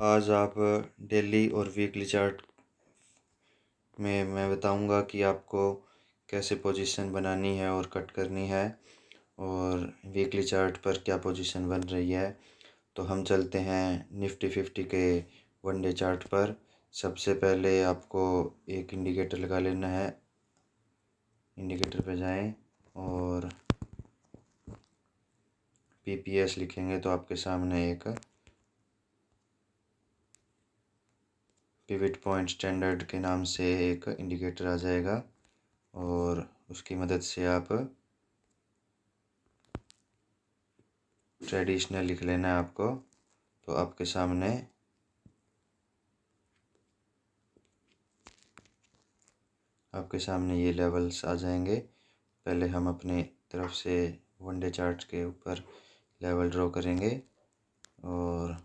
आज आप डेली और वीकली चार्ट में मैं बताऊंगा कि आपको कैसे पोजीशन बनानी है और कट करनी है और वीकली चार्ट पर क्या पोजीशन बन रही है। तो हम चलते हैं निफ्टी 50 के वनडे चार्ट पर। सबसे पहले आपको एक इंडिकेटर लगा लेना है। इंडिकेटर पे जाएं और पीपीएस लिखेंगे तो आपके सामने एक पिवट पॉइंट स्टैंडर्ड के नाम से एक इंडिकेटर आ जाएगा और उसकी मदद से आप ट्रेडिशनल लिख लेना है आपको। तो आपके सामने ये लेवल्स आ जाएंगे। पहले हम अपने तरफ से वनडे चार्ट के ऊपर लेवल ड्रॉ करेंगे और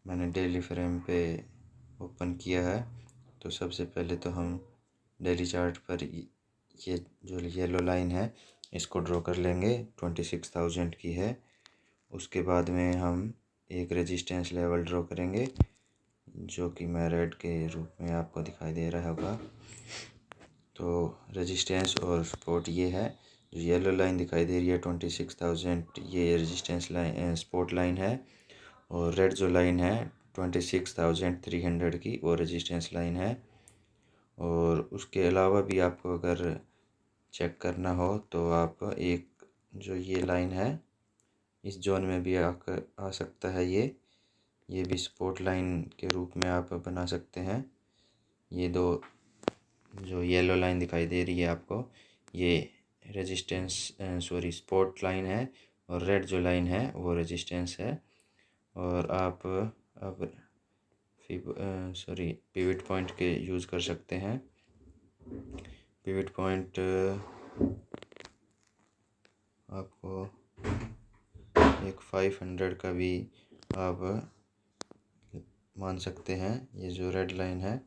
मैंने डेली फ्रेम पे ओपन किया है। तो सबसे पहले तो हम डेली चार्ट पर ये जो येलो लाइन है इसको ड्रॉ कर लेंगे। 26,000 की है। उसके बाद में हम एक रेजिस्टेंस लेवल ड्रॉ करेंगे जो कि मैं रेड के रूप में आपको दिखाई दे रहा होगा। तो रेजिस्टेंस और सपोर्ट ये है। जो येलो लाइन दिखाई दे रही है 26,000, ये रेजिस्टेंस लाइन सपोर्ट लाइन है। और रेड जो लाइन है 26,300 की, वो रेजिस्टेंस लाइन है। और उसके अलावा भी आपको अगर चेक करना हो तो आप एक जो ये लाइन है इस जोन में भी आ सकता है। ये भी सपोर्ट लाइन के रूप में आप बना सकते हैं। ये दो जो येलो लाइन दिखाई दे रही है आपको, ये रेजिस्टेंस सपोर्ट लाइन है और रेड जो लाइन है वो रेजिस्टेंस है। और आप अब पिवट पॉइंट के यूज़ कर सकते हैं। पिवट पॉइंट आपको एक 500 का भी आप मान सकते हैं। ये जो रेड लाइन है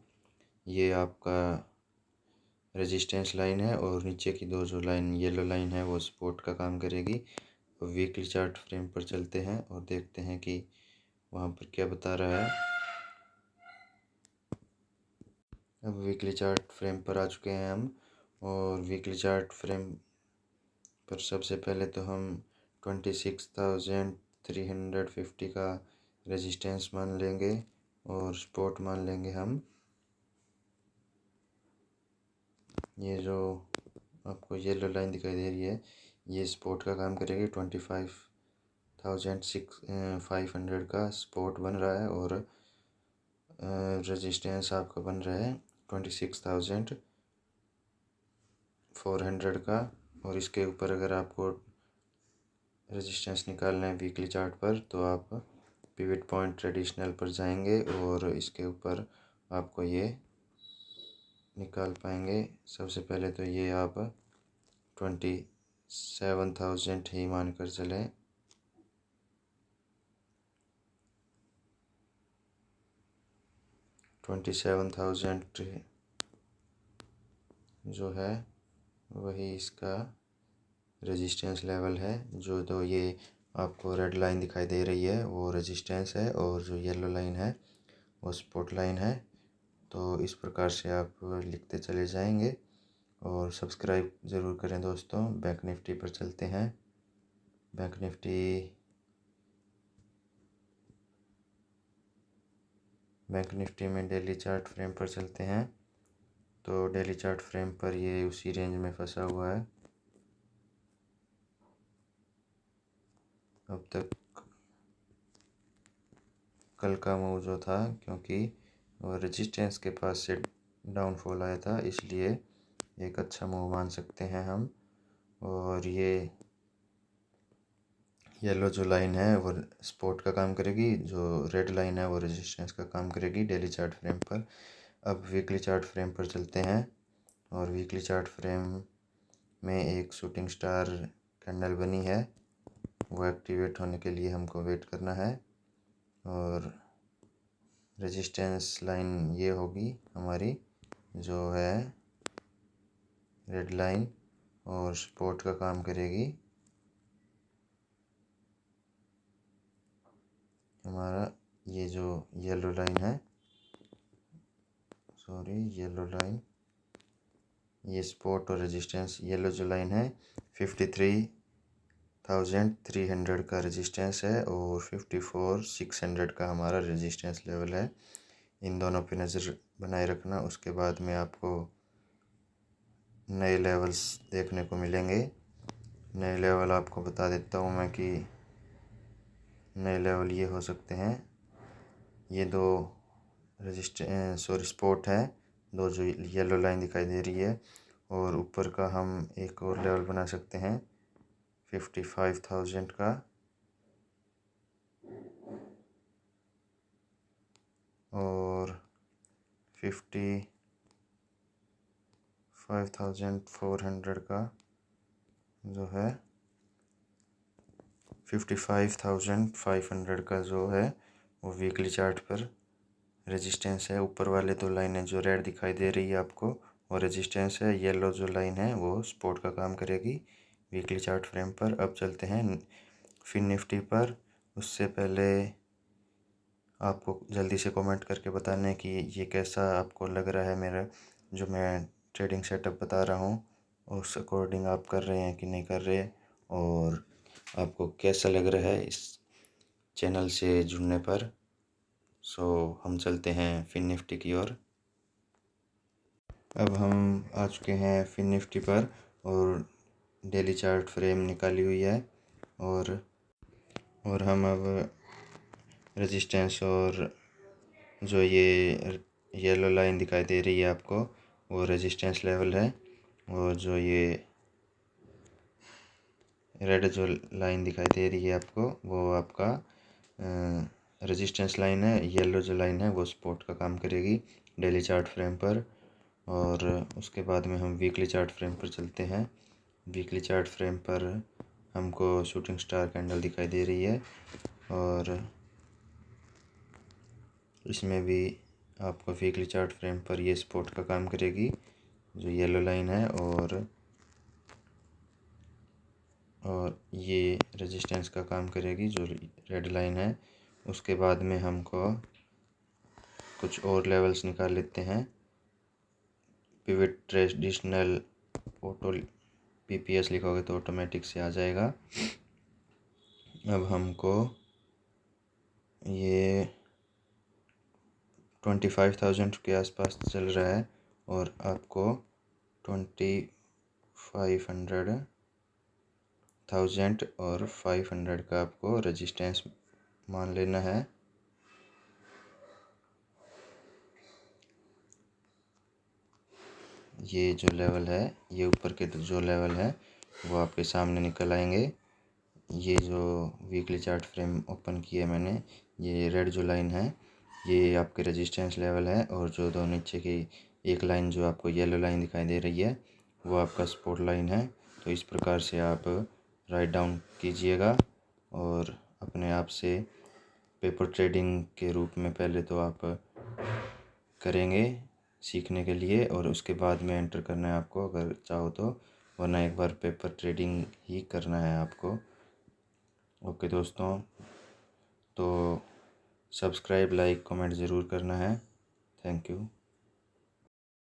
ये आपका रेजिस्टेंस लाइन है और नीचे की दो जो लाइन येलो लाइन है वो सपोर्ट का काम करेगी। वीकली चार्ट फ्रेम पर चलते हैं और देखते हैं कि वहाँ पर क्या बता रहा है। अब वीकली चार्ट फ्रेम पर आ चुके हैं हम। और वीकली चार्ट फ्रेम पर सबसे पहले तो हम 26,350 का रेजिस्टेंस मान लेंगे और सपोर्ट मान लेंगे हम। ये जो आपको येलो लाइन दिखाई दे रही है ये सपोर्ट का काम करेगी। 25,500 का सपोर्ट बन रहा है और रेजिस्टेंस आपका बन रहा है 26,400 का। और इसके ऊपर अगर आपको रेजिस्टेंस निकालना है वीकली चार्ट पर तो आप पिवट पॉइंट ट्रेडिशनल पर जाएंगे और इसके ऊपर आपको ये निकाल पाएंगे। सबसे पहले तो ये आप 27,000 ही मान कर चलें। $27,000 जो है वही इसका रेजिस्टेंस लेवल है। जो तो ये आपको रेड लाइन दिखाई दे रही है वो रेजिस्टेंस है और जो येलो लाइन है वो सपोर्ट लाइन है। तो इस प्रकार से आप लिखते चले जाएंगे और सब्सक्राइब ज़रूर करें दोस्तों। बैंक निफ्टी पर चलते हैं। बैंक निफ्टी में डेली चार्ट फ्रेम पर चलते हैं। तो डेली चार्ट फ्रेम पर ये उसी रेंज में फंसा हुआ है अब तक। कल का मूव जो था क्योंकि वो रेजिस्टेंस के पास से डाउनफॉल आया था इसलिए एक अच्छा मूव मान सकते हैं हम। और ये येलो जो लाइन है वो सपोर्ट का काम करेगी, जो रेड लाइन है वो रेजिस्टेंस का काम करेगी डेली चार्ट फ्रेम पर। अब वीकली चार्ट फ्रेम पर चलते हैं और वीकली चार्ट फ्रेम में एक शूटिंग स्टार कैंडल बनी है, वो एक्टिवेट होने के लिए हमको वेट करना है। और रेजिस्टेंस लाइन ये होगी हमारी जो है रेड लाइन और सपोर्ट का काम करेगी हमारा ये जो येलो लाइन है, सॉरी येलो लाइन, ये सपोर्ट और रेजिस्टेंस, येलो जो लाइन है 53,300 का रेजिस्टेंस है और 54,600 का हमारा रेजिस्टेंस लेवल है। इन दोनों पे नज़र बनाए रखना। उसके बाद में आपको नए लेवल्स देखने को मिलेंगे। नए लेवल आपको बता देता हूँ मैं कि नए लेवल ये हो सकते हैं, ये दो सपोर्ट है, दो जो येलो लाइन दिखाई दे रही है, और ऊपर का हम एक और लेवल बना सकते हैं 55,000 का, और 55,400 का जो है, 55,500 का जो है वो वीकली चार्ट पर रेजिस्टेंस है। ऊपर वाले दो लाइनें जो रेड दिखाई दे रही है आपको वो रेजिस्टेंस है, येलो जो लाइन है वो सपोर्ट का काम करेगी वीकली चार्ट फ्रेम पर। अब चलते हैं फिन निफ्टी पर। उससे पहले आपको जल्दी से कमेंट करके बताना है कि ये कैसा आपको लग रहा है, मेरा जो मैं ट्रेडिंग सेटअप बता रहा हूँ उस अकॉर्डिंग आप कर रहे हैं कि नहीं कर रहे, और आपको कैसा लग रहा है इस चैनल से जुड़ने पर। सो हम चलते हैं फिन निफ्टी की ओर। अब हम आ चुके हैं फिन निफ्टी पर और डेली चार्ट फ्रेम निकाली हुई है, और हम अब रेजिस्टेंस और जो ये येलो लाइन दिखाई दे रही है आपको वो रेजिस्टेंस लेवल है, और जो ये रेड जो लाइन दिखाई दे रही है आपको वो आपका रेजिस्टेंस लाइन है। येलो जो लाइन है वो सपोर्ट का काम करेगी डेली चार्ट फ्रेम पर। और उसके बाद में हम वीकली चार्ट फ्रेम पर चलते हैं। वीकली चार्ट फ्रेम पर हमको शूटिंग स्टार कैंडल दिखाई दे रही है, और इसमें भी आपको वीकली चार्ट फ्रेम पर ये सपोर्ट का काम करेगी जो येलो लाइन है, और ये रेजिस्टेंस का काम करेगी जो रेड लाइन है। उसके बाद में हमको कुछ और लेवल्स निकाल लेते हैं। पिवट ट्रेडिशनल ऑटो पीपीएस लिखोगे तो ऑटोमेटिक से आ जाएगा। अब हमको ये 25,000 के आसपास चल रहा है, और आपको 25,000 और 500 का आपको रेजिस्टेंस मान लेना है। ये जो लेवल है, ये ऊपर के जो लेवल है वो आपके सामने निकल आएंगे। ये जो वीकली चार्ट फ्रेम ओपन किया मैंने, ये रेड जो लाइन है ये आपके रेजिस्टेंस लेवल है, और जो दो नीचे की एक लाइन जो आपको येलो लाइन दिखाई दे रही है वो आपका सपोर्ट लाइन है। तो इस प्रकार से आप राइट डाउन कीजिएगा, और अपने आप से पेपर ट्रेडिंग के रूप में पहले तो आप करेंगे सीखने के लिए, और उसके बाद में एंटर करना है आपको अगर चाहो तो, वरना एक बार पेपर ट्रेडिंग ही करना है आपको। ओके दोस्तों, तो सब्सक्राइब लाइक कमेंट ज़रूर करना है। Thank you.